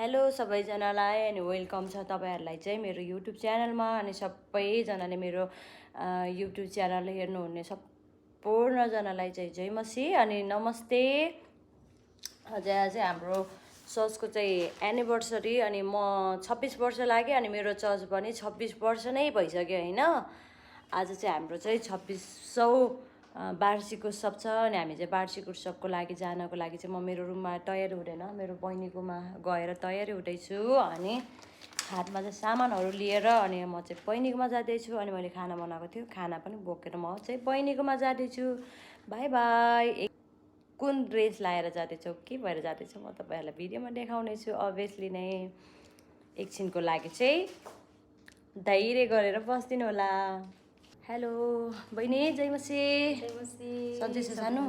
Hello सबैजनालाई अनि welcome छ तपाईहरुलाई चाहिँ मेरो युट्युब च्यानलमा अनि सबैजनाले मेरो युट्युब च्यानल हेर्नुहुने सम्पूर्णजनालाई चाहिँ जय मसी अनि नमस्ते। आज हाम्रो चर्चको चाहिँ एनिभर्सरी अनि म 26 वर्ष लाग्यो अनि मेरो चर्च पनि 26 वर्ष नै भइसक्यो हैन। आज चाहिँ हाम्रो चाहिँ 26औं वार्षिक उत्सव छ अनि हामी चाहिँ वार्षिक उत्सवको लागि जानको लागि चाहिँ म मेरो रुममा तयारी हुँदैन मेरो बहिनीकोमा गएर तयारी हुँदैछु अनि हातमा चाहिँ सामानहरू लिएर अनि म चाहिँ बहिनीकोमा जाँदैछु अनि मैले खाना बनाएको थियो खाना पनि बोकेर म चाहिँ बहिनीकोमा जाँदैछु। By by. कुन ड्रेस लाएर जाँदैछौ के भएर जाँदैछौ म तपाईहरुलाई भिडियोमा देखाउने छु अभियसली नै। एकछिनको लागि चाहिँ धैर्य गरेर बस्दिनु होला। हेलो बहिनी जय मसी। जय मसी। सन्चै छ सानो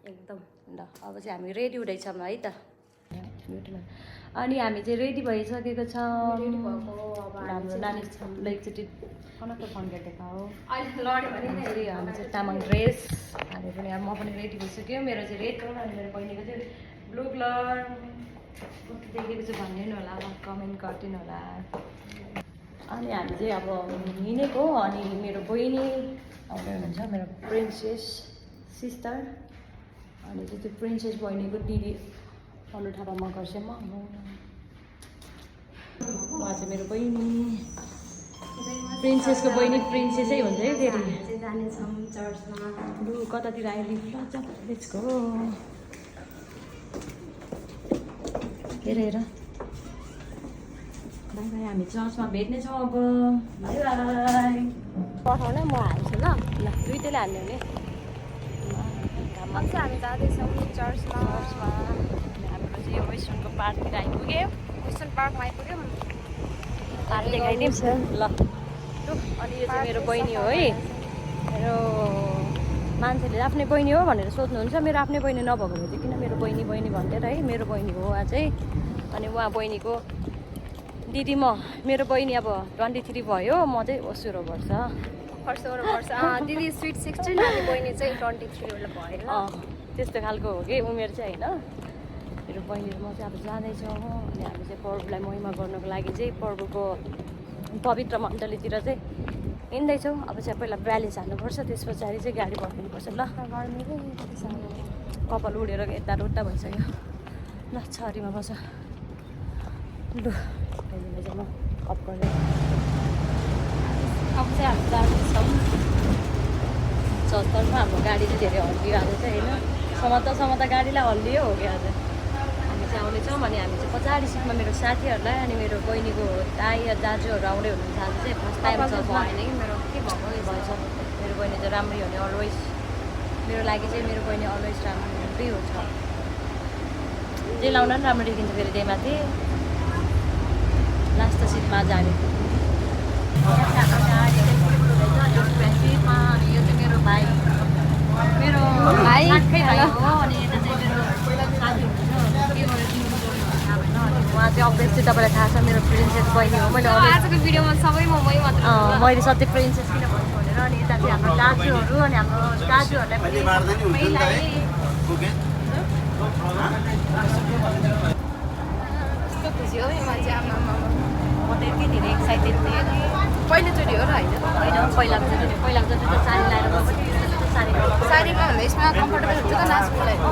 एकदम ल अब चाहिँ हामी रेडी हुँदैछौँ है त। अनि हामी चाहिँ रेडी भइसकेको छौँ। हाम्रो नानीलाई एकचोटि कनक्क फन्केर देखाऊ। फेरि हामी चाहिँ तामाङ ड्रेस हामी पनि अब म पनि रेडी भइसक्यो। मेरो चाहिँ रेड कलर अनि मेरो बहिनीको चाहिँ ब्लू कलर कस्तो देखेको छु भनिदिनु होला कमेन्ट गरिदिनु होला। अनि हामी चाहिँ अब हिँडेको अनि मेरो बहिनी आउँदै हुनुहुन्छ मेरो प्रिन्सेस सिस्टर अनि चाहिँ त्यो प्रिन्सेस बहिनीको दिदी अनु थापामा गर्छ म उहाँ चाहिँ मेरो बहिनी प्रिन्सेसको बहिनी प्रिन्सेसै हुन्छ है फेरि। जानेछौँ चर्चमा लु कतातिर आइली लेट्स गो। हेर हेर बाई बाई हामी चर्चमा भेट्नेछौँ अब बाई बाई। पठाउनै म हाल्छु ल दुइटैले हाल्ने हो नि। अब चाहिँ हामी जाँदैछौँ चर्चमा हाम्रो चाहिँ यो वेस्टर्नको पार्कतिर आइपुग्यो। वेस्टर्न पार्कमा आइपुग्यौँ। पार्क देखाइदिउँ ल। अनि यो चाहिँ मेरो बहिनी हो है। मेरो मान्छेले आफ्नै बहिनी हो भनेर सोध्नुहुन्छ मेरो आफ्नै बहिनी नभएको भए चाहिँ किन मेरो बहिनी बहिनी भन्थेर है। मेरो बहिनी हो उहाँ चाहिँ अनि उहाँ बहिनीको दिदी म मेरो बहिनी अब 23 भयो म चाहिँ 16 वर्ष दिदी स्विट 16 अनि बहिनी चाहिँ 23 भयो त्यस्तो खालको हो कि उमेर चाहिँ होइन। मेरो बहिनी र म चाहिँ अब जाँदैछौँ अनि हामी चाहिँ प्रभुलाई महिमा गर्नको लागि चाहिँ प्रभुको पवित्र मण्डलीतिर चाहिँ हिँड्दैछौँ। अब चाहिँ पहिला भ्याली जानुपर्छ त्यस पछाडि चाहिँ गाडी पक्रिनुपर्छ ल। कपाल उडेर यता उता भइसक्यो ल छरीमा बस लु अहिले चाहिँ म अफ गरेँ। अब चाहिँ हामी जाँदैछौँ चर्चतर्फ। हाम्रो गाडी चाहिँ धेरै हल्लियो आज चाहिँ होइन समाता गाडीलाई हल्लियो हो कि आज। हामी चाहिँ आउनेछौँ अनि हामी चाहिँ पछाडि सिटमा मेरो साथीहरूलाई अनि मेरो बहिनीको दाइ या दाजुहरू आउँदै हुनुहुन्छ। आज चाहिँ फर्स्ट टाइम चर्चमा भएन कि मेरो के भएको भएछ। मेरो बहिनी चाहिँ राम्रै हुने अलवेज मेरो लागि चाहिँ मेरो बहिनी अलवेज राम्रै हुन्छ। जे लाउँदा पनि राम्रो देखिन्छ फेरि त्यही माथि लास्ट सिटमा आज हामी सिटमा। अनि यो चाहिँ मेरो भाइ साथै भाइ हो अनि यता चाहिँ मेरो साथी हुनुहुन्छ के गरेर दिनु थाहा भएन। अनि उहाँ चाहिँ अभियसली तपाईँलाई थाहा छ मेरो प्रिन्सेस बहिनी हो। मैले आजको भिडियोमा सबै मै मात्र मैले सधैँ प्रिन्सेस किन भन्छु भनेर। अनि यता चाहिँ हाम्रो दाजुहरू अनि हाम्रो दाजुहरूलाई पनि कस्तो खुसी हो मान्छे आमा म त यति धेरै एक्साइटेड थिएँ। पहिलोचोटि हो र होइन पहिलाको जति त साडी लाएर गएको थियो साडीमा भन्दा यसमा कम्फर्टेबल हुन्छ त नाच्नुको लागि।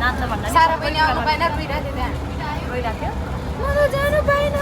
नाच्न भन्दा सारा पनि आउनु पाएन रोइरहेको थियो रोइरहेको थियो म त जानु पाएन।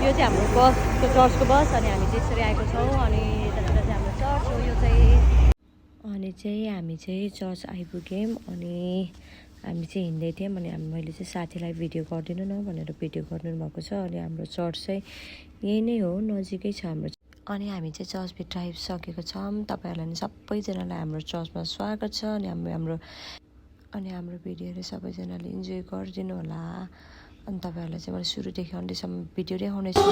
यो चाहिँ हाम्रो बसको चर्चको बस अनि हामी चाहिँ यसरी आएको छौँ अनि यतातिर चाहिँ हाम्रो चर्च हो यो चाहिँ। अनि चाहिँ हामी चाहिँ चर्च आइपुग्यौँ अनि हामी चाहिँ हिँड्दै थियौँ अनि मैले चाहिँ साथीलाई भिडियो गरिदिनु न भनेर भिडियो गरिदिनु भएको छ। अनि हाम्रो चर्च चाहिँ यही नै हो नजिकै छ हाम्रो अनि हामी चाहिँ चर्चभित्र आइसकेको छौँ। तपाईँहरूलाई नि सबैजनालाई हाम्रो चर्चमा स्वागत छ। अनि हाम्रो भिडियोहरू सबैजनाले इन्जोय गरिदिनु होला। अनि तपाईँहरूलाई चाहिँ मैले सुरुदेखि अन्त्यसम्म भिडियो देखाउने छु।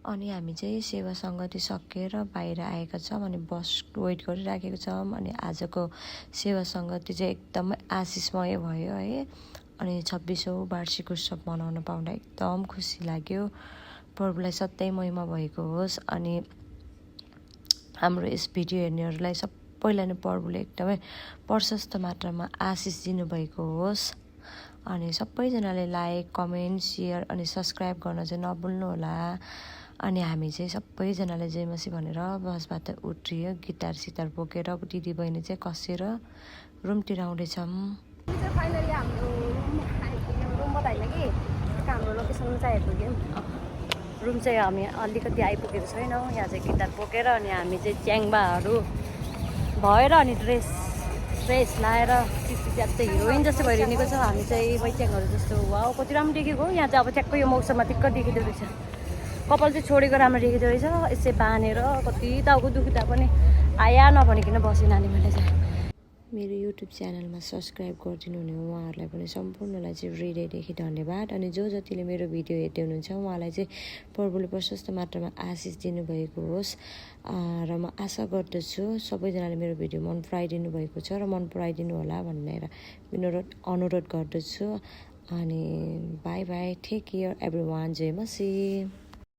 अनि हामी चाहिँ सेवा सङ्गति सकेर बाहिर आएका छौँ अनि बस वेट गरिराखेको छौँ। अनि आजको सेवा सङ्गति चाहिँ एकदमै आशिषमय भयो है। अनि 26औँ वार्षिक उत्सव मनाउन पाउँदा एकदम खुसी लाग्यो। प्रभुलाई सधैँ महिमा भएको होस्। अनि हाम्रो यस भिडियो हेर्नेहरूलाई सबैलाई नै प्रभुले एकदमै प्रशस्त मात्रामा आशिष दिनुभएको होस्। अनि सबैजनाले लाइक, कमेन्ट, सेयर अनि सब्सक्राइब गर्न चाहिँ नभुल्नु होला। अनि हामी चाहिँ सबैजनाले जय मसी भनेर बसबाट उठ्रियो, गिटार सितार बोकेर दिदी बहिनी चाहिँ कसेर रुमतिर आउँदैछौँ। फाइनली हाम्रो रुमबाट होइन कि हाम्रो लोकेसनमा चाहिँ आइपुग्यौँ। रुम चाहिँ हामी अलिकति आइपुगेको छैनौँ। यहाँ चाहिँ गिटार बोकेर अनि हामी चाहिँ च्याङ्बाहरू भएर अनि ड्रेस लाएर च्याप्प हिरोइन जस्तो भइरहेको छ। हामी चाहिँ बैच्याङहरू जस्तो वाउ कति राम्रो देखेको हो। यहाँ चाहिँ अब ट्याक्कै यो मौसममा टिक्क देखिँदो रहेछ। कपाल चाहिँ छोडेको राम्रो देखिँदो रहेछ। यसै बाँधेर कति टाउको दुखिँदा पनि आया नभनिकन बसेँ नानी मैले चाहिँ। मेरो युट्युब च्यानलमा सब्सक्राइब गरिदिनु हुने उहाँहरूलाई पनि सम्पूर्णलाई चाहिँ हृदयदेखि धन्यवाद। अनि जो जतिले मेरो भिडियो हेर्दै हुनुहुन्छ उहाँलाई चाहिँ प्रभुले प्रशस्त मात्रामा आशिष दिनुभएको होस्। र म आशा गर्दछु सबैजनाले मेरो भिडियो मन पराइदिनु भएको छ र मन पराइदिनु होला भनेर अनुरोध गर्दछु। अनि bye bye, take care everyone, जय मसी।